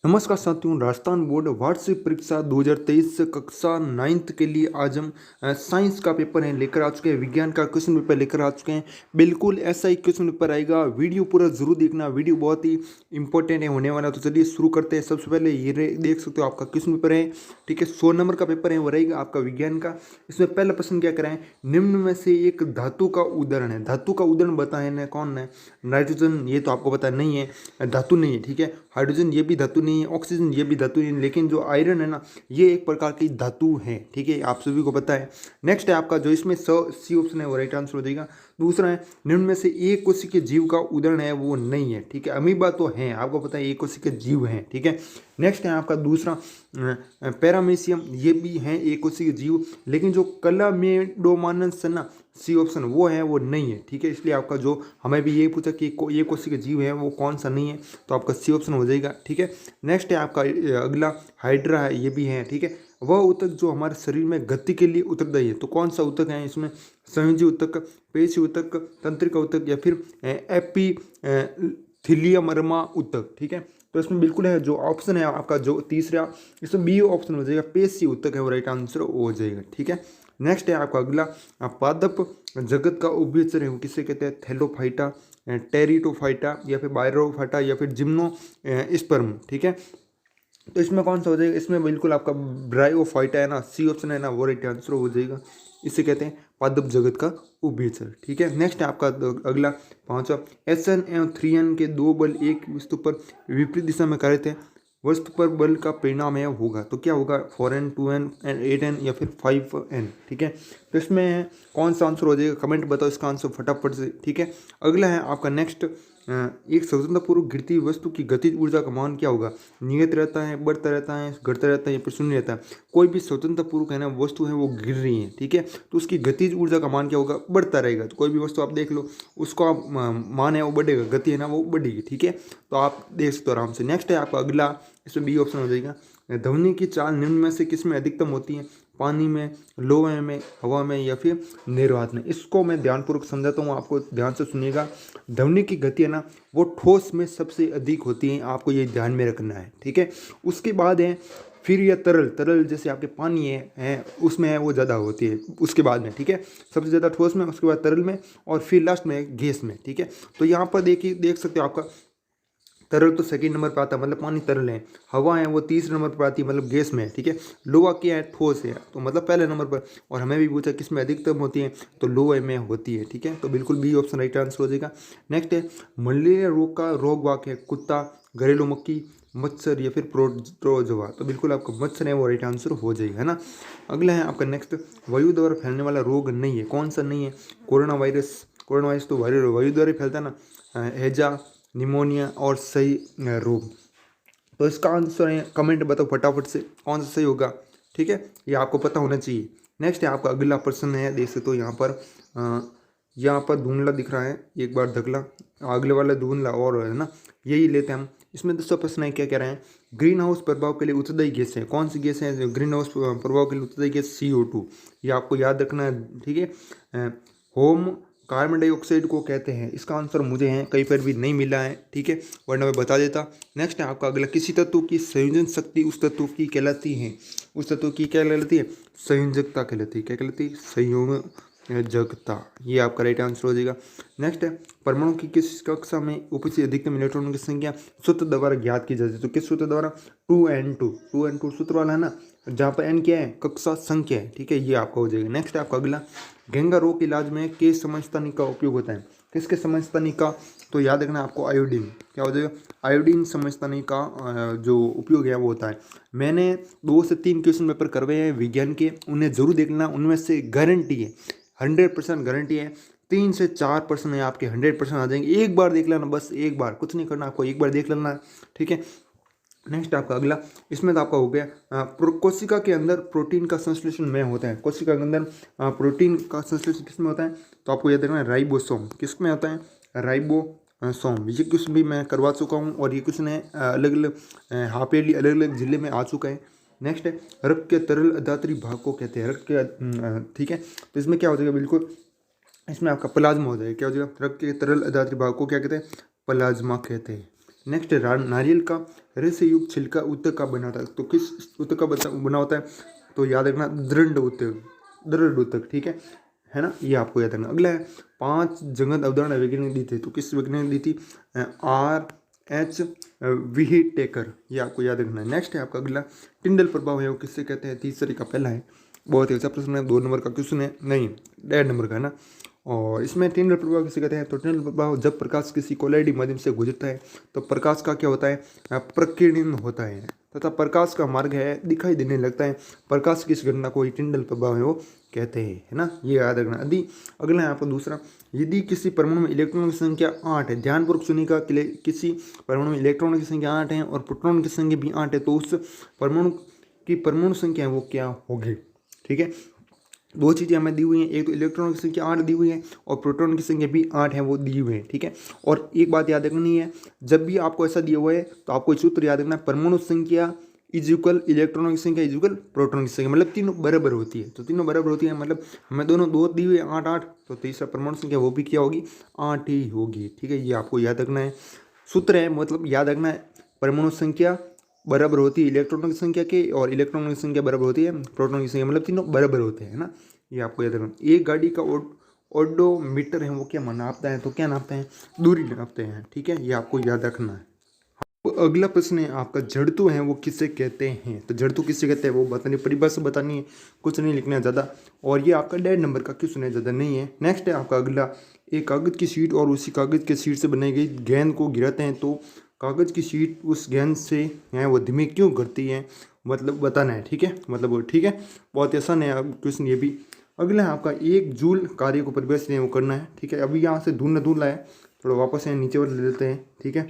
नमस्कार साथियों, राजस्थान बोर्ड वार्षिक परीक्षा 2023 कक्षा 9th के लिए आज हम साइंस का पेपर है लेकर आ चुके हैं। विज्ञान का क्वेश्चन पेपर लेकर आ चुके हैं। बिल्कुल ऐसा ही क्वेश्चन पेपर आएगा। वीडियो पूरा जरूर देखना, वीडियो बहुत ही इंपॉर्टेंट है होने वाला। तो चलिए शुरू करते हैं। सबसे पहले ये देख सकते हो आपका क्वेश्चन पेपर है, ठीक है। 100 नंबर का पेपर है, वो रहेगा आपका विज्ञान का। इसमें पहला प्रश्न क्या कराएं, निम्न में से एक धातु का उदाहरण है। धातु का उदाहरण बताए ना, कौन है? नाइट्रोजन, ये तो आपको पता नहीं है, धातु नहीं है, ठीक है। हाइड्रोजन ये भी धातु नहीं है, ऑक्सीजन ये भी धातु नहीं है, लेकिन जो आयरन है ना, ये एक प्रकार की धातु है, ठीक है, आप सभी को पता है। नेक्स्ट है आपका जो इसमें सी ऑप्शन है वो राइट आंसर हो जाएगा। दूसरा है निम्न में से एक कोशिकीय जीव का उदाहरण है वो नहीं है, ठीक है। अमीबा तो है, आपको पता है, एक कोशिकीय जीव है, ठीक है। नेक्स्ट है आपका दूसरा पैरामीशियम, ये भी है एक कोशिकीय जीव, लेकिन जो कलामेडोमानस है ना, सी ऑप्शन वो है वो नहीं है, ठीक है। इसलिए आपका जो हमें भी ये पूछा कि ये कोशिकीय जीव है वो कौन सा नहीं है, तो आपका सी ऑप्शन हो जाएगा, ठीक है। नेक्स्ट है आपका अगला हाइड्रा है, ये भी है, ठीक है। वह ऊतक जो हमारे शरीर में गति के लिए उत्तरदायी है, तो कौन सा ऊतक है इसमें? संयोजी ऊतक, पेशी ऊतक, तंत्रिका ऊतक, या फिर एपिथीलियमर्मा ऊतक, ठीक है। तो इसमें बिल्कुल है जो ऑप्शन है आपका जो तीसरा, इसमें बी ऑप्शन हो जाएगा, पेशी ऊतक है वो राइट आंसर हो जाएगा, ठीक है। नेक्स्ट है आपका अगला पादप जगत का उभयचर है वो किसे कहते हैं? थैलोफाइटा, टेरिटोफाइटा, या फिर बायरोफाइटा, या फिर जिम्नो स्पर्म, ठीक है। तो इसमें कौन सा हो जाएगा? इसमें बिल्कुल आपका ब्रायोफाइटा है ना, सी ऑप्शन है ना, वो राइट आंसर हो जाएगा। इसे कहते हैं पादप जगत का उभयचर, ठीक है। नेक्स्ट है आपका अगला पांचवा, SN एवं 3N के दो बल एक वस्तु पर विपरीत दिशा में कार्यरत है, वस्तु पर बल का परिणाम है होगा, तो क्या होगा? 4N, 2N, 8N, या फिर 5N, ठीक है। तो इसमें कौन सा आंसर हो जाएगा? कमेंट बताओ इसका आंसर फटाफट से, ठीक है। अगला है आपका नेक्स्ट, एक स्वतंत्रपूर्वक गिरती वस्तु की गतिज ऊर्जा का मान क्या होगा? नियत रहता है, बढ़ता रहता है, घटता रहता है, या फिर शून्य रहता है? कोई भी स्वतंत्रपूर्वक है ना वस्तु है वो गिर रही है, ठीक है, तो उसकी गतिज ऊर्जा का मान क्या होगा? बढ़ता रहेगा। तो कोई भी वस्तु आप देख लो, उसका मान है वो बढ़ेगा, गति है ना वो बढ़ेगी, ठीक है। तो आप देख सकते हो आराम से। नेक्स्ट है आपका अगला, इसमें बी ऑप्शन हो जाएगा। ध्वनि की चाल निम्न में से किस में अधिकतम होती है? पानी में, लोहे में, हवा में, या फिर निर्वात में? इसको मैं ध्यानपूर्वक समझाता हूँ, आपको ध्यान से सुनिएगा। ध्वनि की गति है ना वो ठोस में सबसे अधिक होती है, आपको ये ध्यान में रखना है, ठीक है। उसके बाद है फिर यह तरल, तरल जैसे आपके पानी है उसमें है वो ज़्यादा होती है उसके बाद में, ठीक है। सबसे ज़्यादा ठोस में, उसके बाद तरल में, और फिर लास्ट में गैस में, ठीक है। तो यहाँ पर देखिए, देख सकते हो आपका तरल तो सेकंड नंबर पर आता है, मतलब पानी तरल है। हवा है वो तीसरे नंबर पर आती है, मतलब गैस में, ठीक है। लोहा क्या है? ठोस है, तो मतलब पहले नंबर पर। और हमें भी पूछा किस में अधिकतम होती है, तो लोहे में होती है, ठीक है। तो बिल्कुल बी ऑप्शन राइट आंसर हो जाएगा। नेक्स्ट है मलेरिया रोग का रोग वाक है कुत्ता, घरेलू मक्खी, मच्छर, या फिर प्रोटोजोआ? तो बिल्कुल आपका मच्छर है वो राइट आंसर हो जाएगा, है ना। अगला है आपका नेक्स्ट, वायु द्वारा फैलने वाला रोग नहीं है, कौन सा नहीं है? कोरोना वायरस, कोरोना वायरस तो वायु द्वारा ही फैलता है ना। हैजा, निमोनिया, और सही रोग? तो इसका आंसर है, कमेंट बताओ फटाफट से कौन सा सही होगा, ठीक है। ये आपको पता होना चाहिए। नेक्स्ट है आपका अगला प्रश्न है, देख सकते हो यहाँ पर धुंधला दिख रहा है, एक बार धगला, अगले वाला धुंधला और है ना, यही लेते हैं हम। इसमें दूसरा प्रश्न है, क्या कह रहे हैं? ग्रीन हाउस प्रभाव के लिए उत्तरदायी गैस है, कौन सी गैस है ग्रीन हाउस प्रभाव के लिए उत्तरदायी गैस? CO2, ये आपको याद रखना है, ठीक है। होम कार्बन डाइऑक्साइड को कहते हैं, इसका आंसर मुझे है कहीं पर भी नहीं मिला है, ठीक है, वरना मैं बता देता। नेक्स्ट है आपका अगला, किसी तत्व की संयोजन शक्ति उस तत्व की कहलाती है, उस तत्व की क्या कहलाती है? संयोजकता कहलाती है। क्या कहलाती है? संयोजकता। ये आपका राइट आंसर हो जाएगा। नेक्स्ट है परमाणु की किस कक्षा में उपस्थित अधिकतम इलेक्ट्रॉनों की संख्या सूत्र द्वारा ज्ञात की जाती है? तो किस सूत्र द्वारा? 2n2 सूत्र वाला है ना, जहाँ पर n क्या है? कक्षा संख्या है, ठीक है, ये आपका हो जाएगा। नेक्स्ट है आपका अगला, घेंगा रोग के इलाज में किस समस्थानिक का उपयोग होता है? किसके समस्थानिक का? तो याद रखना आपको आयोडीन, क्या हो जाएगा? आयोडीन समस्थानिक का जो उपयोग है वो होता है। मैंने 2 से 3 क्वेश्चन पेपर करवाए हैं विज्ञान के, उन्हें जरूर देखना, उनमें से गारंटी है, 100% गारंटी है, 3 से 4 प्रश्न है आपके 100% आ जाएंगे। एक बार देख लेना, बस एक बार, कुछ नहीं करना आपको, एक बार देख लेना, ठीक है। नेक्स्ट आपका अगला, इसमें तो आपका हो गया कोशिका के अंदर प्रोटीन का संश्लेषण में होता है। कोशिका के अंदर प्रोटीन का संश्लेषण किस में होता है? तो आपको याद रखना है राइबोसोम, किस में होता है? राइबोसोम। ये क्वेश्चन भी मैं करवा चुका हूँ, और ये क्वेश्चन है अलग अलग हाफ ईयरली अलग अलग जिले में आ चुका है। नेक्स्ट है रक्त के तरल अदात्री भाग को कहते हैं, रक्त के, ठीक है। तो इसमें क्या हो जाएगा? बिल्कुल इसमें आपका प्लाज्मा हो जाएगा। क्या हो जाएगा? रक्त के तरल अदात्री भाग को क्या कहते हैं? प्लाज्मा कहते हैं। नेक्स्ट नारियल का हरे से युक्त छिलका ऊतक का बना होता है। तो किस ऊतक का बना होता है? तो याद रखना दृढ़ ऊतक, दृढ़ ऊतक, ठीक है ना, ये आपको याद रखना। अगला है 5 जंगत अवधारणा वैज्ञानिक दी थी, तो किस वैज्ञानिक दी थी? R.H. व्हिटेकर, ये आपको याद रखना है। नेक्स्ट है आपका अगला टिंडल प्रभाव है वो किससे कहते हैं? तीसरे का पहला है, बहुत ही अच्छा प्रश्न है, 2 नंबर का क्वेश्चन है, नहीं 1.5 नंबर का है ना। और इसमें टिंडल प्रभाव किसे कहते हैं? तो टिंडल प्रभाव जब प्रकाश किसी कोलाइडी माध्यम से गुजरता है तो प्रकाश का क्या होता है? प्रकीर्णन होता है तथा प्रकाश का मार्ग है दिखाई देने लगता है। प्रकाश की इस घटना को ही टिंडल प्रभाव है वो कहते हैं, है ना, ये याद रखना। यदि अगला है आपका दूसरा, यदि किसी परमाणु में इलेक्ट्रॉनों की संख्या 8 है, ध्यानपूर्वक सुनिएगा, किसी परमाणु में इलेक्ट्रॉनों की संख्या 8 है और प्रोटॉन की संख्या भी 8 है, तो उस परमाणु की परमाणु संख्या है वो क्या होगी? ठीक है, 2 चीज़ें हमें दी हुई हैं, एक तो इलेक्ट्रॉन की संख्या 8 दी हुई है और प्रोटॉन की संख्या भी 8 है, वो दी हुई है, ठीक है। और एक बात याद रखनी है, जब भी आपको ऐसा दिया हुआ है तो आपको सूत्र याद रखना है, परमाणु संख्या इज इक्वल इलेक्ट्रॉनों की संख्या इज इक्वल प्रोटॉन की संख्या, मतलब तीनों बराबर होती है। तो तीनों बराबर होती है मतलब हमें दोनों 2 दी हुई है 8 8, तो तीसरा परमाणु संख्या वो भी क्या होगी? 8 ही होगी, ठीक है, ये आपको याद रखना है। सूत्र है, मतलब याद रखना है, परमाणु संख्या बराबर होती है इलेक्ट्रॉनों की संख्या के और इलेक्ट्रॉनों की संख्या बराबर होती है प्रोटॉन की संख्या, मतलब तीनों बराबर होते हैं ना, ये आपको याद रखना। एक गाड़ी का ओडोमीटर है वो क्या नापता है? तो क्या नापते हैं? दूरी नापते हैं, ठीक है, ये आपको याद रखना है। तो अगला प्रश्न है आपका, जड़त्व है वो किसे कहते हैं? तो जड़त्व किसे कहते हैं वो बतानी, परिभाषा बतानी है, कुछ नहीं लिखना है ज़्यादा, और ये आपका 1.5 नंबर का क्वेश्चन है, ज़्यादा नहीं है। नेक्स्ट है आपका अगला, एक कागज़ की शीट और उसी कागज़ के शीट से बनाई गई गेंद को गिराते हैं तो कागज़ की शीट उस गेंद से है वो धीमे क्यों गिरती है, मतलब बताना है, ठीक है, मतलब ठीक है, बहुत आसान है क्वेश्चन ये भी। अगला है आपका, एक जूल कार्य को परिभाषित वो करना है, ठीक है। अभी यहाँ से दूर न दूर लाए, थोड़ा वापस है नीचे वाले ले लेते हैं, ठीक है।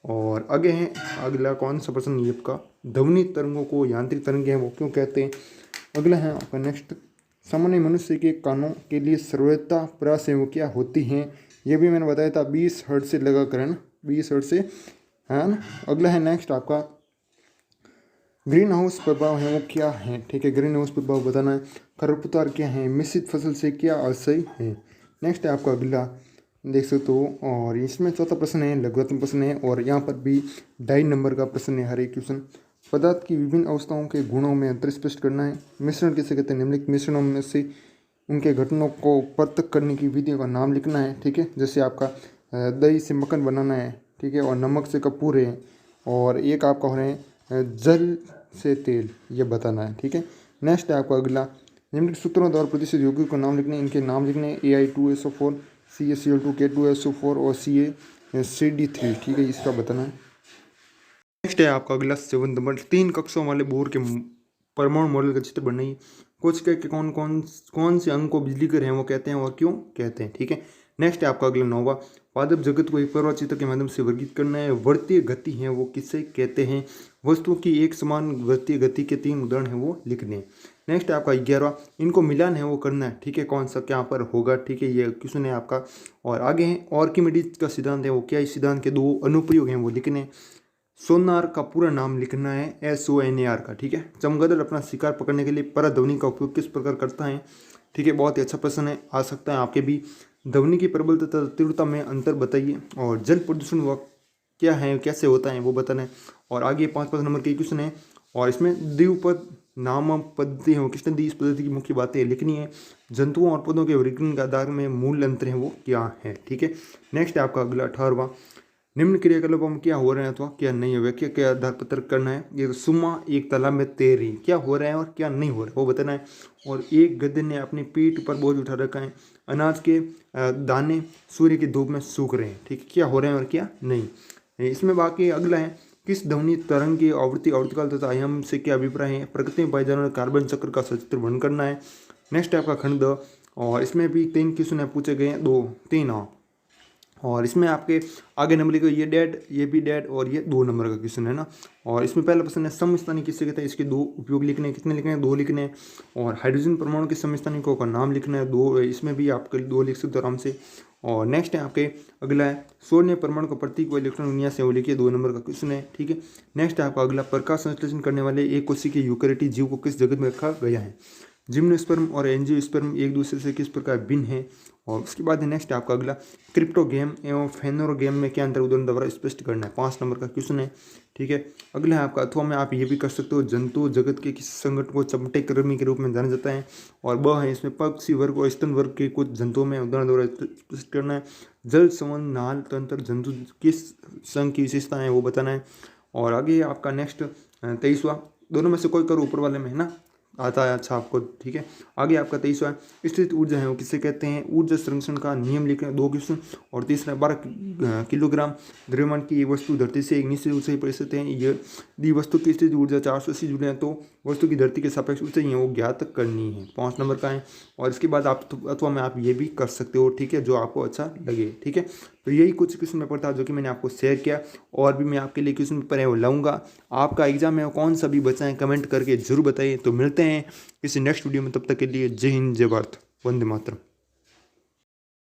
और आगे हैं अगला कौन सा प्रश्न ये आपका, ध्वनि तरंगों को यांत्रिक तरंगे हैं वो क्यों कहते हैं? अगला है आपका नेक्स्ट, सामान्य मनुष्य के कानों के लिए सर्वोत्तम प्रयास है वो क्या होती हैं? ये भी मैंने बताया था 20 हर्ट्ज से लगा कर, है ना, 20 हर्ट्ज से, है ना। अगला है नेक्स्ट आपका, ग्रीन हाउस प्रभाव है वो क्या है? ठीक है, ग्रीन हाउस प्रभाव बताना है। खरपतवार क्या है? मिश्रित फसल से क्या आशय है? नेक्स्ट है आपका अगला, देख सकते हो, और इसमें चौथा प्रश्न है लघुत्तम प्रश्न है, और यहाँ पर भी 2.5 नंबर का प्रश्न है हर एक क्वेश्चन। पदार्थ की विभिन्न अवस्थाओं के गुणों में अंतर स्पष्ट करना है। मिश्रण किसे कहते हैं? निम्नलिखित मिश्रणों में से उनके घटनों को पृथक करने की विधियों का नाम लिखना है, ठीक है। जैसे आपका दही से मक्खन बनाना है, ठीक है, और नमक से कपूर है, और एक आपका हो रहे हैं जल से तेल, ये बताना है, ठीक है। नेक्स्ट है आपका अगला, निम्नलिखित सूत्रों द्वारा प्रतिष्ठित यौगिक को नाम लिखने, इनके नाम लिखने Ai2SO4, CaCl2, K2SO4 और CaCd3, ठीक है, इसका बताना है। नेक्स्ट है आपका अगला 7 नंबर, 3 कक्षों वाले बोर के परमाणु मॉडल का चित्र बनाइए। कुछ के कौन से अंग को बिजली के हैं वो कहते हैं और क्यों कहते हैं, ठीक है। नेक्स्ट है आपका अगला 9वां, पादप जगत को एक परिवार चित्र के माध्यम से वर्गीकृत करना है। वर्तीय गति है वो किसे कहते हैं? वस्तुओं की एक समान वर्तीय गति के 3 उदाहरण हैं वो लिखने हैं। नेक्स्ट है आपका 11वां, इनको मिलान है वो करना है, ठीक है, कौन सा क्या पर होगा, ठीक है, ये क्वेश्चन है आपका। और आगे है आर्किमिडीज का सिद्धांत है वो क्या, इस सिद्धांत के 2 अनुप्रयोग हैं वो लिखने। सोनार का पूरा नाम लिखना है SONAR का, ठीक है। चमगादड़ अपना शिकार पकड़ने के लिए पराध्वनि का उपयोग किस प्रकार करता है, ठीक है, बहुत ही अच्छा प्रश्न है, आ सकता है आपके भी। ध्वनि की प्रबलता तथा तीव्रता में अंतर बताइए, और जल प्रदूषण व क्या है कैसे होता है वो बताना है। और आगे 5 नंबर के क्वेश्चन है, और इसमें द्विपद नाम पद्धति है वो किसने दी, इस पद्धति की मुख्य बातें लिखनी है। जंतुओं और पौधों के वर्गीकरण के आधार में मूल अंतर है वो क्या है, ठीक है। नेक्स्ट है आपका अगला 18वां, निम्न क्रियाकलापों में क्या हो रहे हैं अथवा क्या नहीं है व्याख्या के आधार पर तर्क करना है। ये सुमा एक तालाब में तैर रही, क्या हो रहा है और क्या नहीं हो रहा है वो बताना है। और एक गधे ने अपनी पीठ पर बोझ उठा रखा है। अनाज के दाने सूर्य की धूप में सूख रहे हैं, ठीक है, क्या हो रहे हैं और क्या नहीं। इसमें बाकी अगला है, किस ध्वनि तरंग की आवृत्ति आवर्तकाल तथा आयाम से क्या अभिप्राय है। प्रकृति में पाए जाने वाले कार्बन चक्र का सचित्र वर्णन करना है। नेक्स्ट है आपका खंड, और इसमें भी 3 क्वेश्चन पूछे गए हैं, 2-3 और इसमें आपके आगे नंबर लिखो, ये डेड, ये भी डेड, और ये 2 नंबर का क्वेश्चन है ना। और इसमें पहला प्रश्न है समस्थानिक किससे कहते हैं, इसके 2 उपयोग लिखने हैं, कितने लिखने हैं, 2 लिखने हैं। और हाइड्रोजन परमाणु के समस्थानिकों का नाम लिखना है, 2, इसमें भी आपके 2 लिख सकते हो आराम से। और नेक्स्ट है आपके अगला है सोने परमाणु का प्रतीक व इलेक्ट्रॉन विन्यास है वो लिखिए, 2 नंबर का क्वेश्चन है, ठीक है। नेक्स्ट है आपका अगला, प्रकाश संश्लेषण करने वाले एक कोशिकीय यूकेरियोटिक जीव को किस जगत में रखा गया है। जिम्नोस्पर्म और एंजियोस्पर्म एक दूसरे से किस प्रकार भिन्न है। और उसके बाद नेक्स्ट है आपका अगला, क्रिप्टोगेम एवं फेनोरोगेम में क्या अंतर उदाहरण द्वारा स्पष्ट करना है। 5 नंबर का क्वेश्चन है, ठीक है। अगला है आपका, अथवा में आप ये भी कर सकते हो, जंतु जगत के किस संगठन को चमटे कृमि के रूप में जाना जाता है। और ब है इसमें, पक्षी वर्ग और स्तन वर्ग के कुछ जंतुओं में उदाहरण द्वारा स्पष्ट करना है। जल संबंध नाल तंत्र जंतु किस संघ की विशेषता है वो बताना है। और आगे आपका नेक्स्ट 23वां, दोनों में से कोई करो, ऊपर वाले में है ना आता है, अच्छा आपको, ठीक है। आगे आपका 23वां, स्थित ऊर्जा है वो किसे कहते हैं। ऊर्जा संरक्षण का नियम लिखना, 2 क्वेश्चन। और तीसरा, 12 किलोग्राम द्रव्यमान की ये वस्तु धरती से एक निश्चित ऊंचाई पर स्थित है, यदि वस्तु की स्थित ऊर्जा 480 जूल है तो वस्तु की धरती के सापेक्ष ऊंचाई है वो ज्ञात करनी है। 5 नंबर का है। और इसके बाद आप अथवा में आप ये भी कर सकते हो, ठीक है, जो आपको अच्छा लगे, ठीक है। तो यही कुछ क्वेश्चन पेपर था जो कि मैंने आपको शेयर किया। और भी मैं आपके लिए क्वेश्चन पेपर है वो लाऊंगा। आपका एग्जाम है वो कौन सा भी बचा है कमेंट करके जरूर बताइए। तो मिलते हैं किसी नेक्स्ट वीडियो में, तब तक के लिए जय हिंद, जय भारत, वंदे मातरम।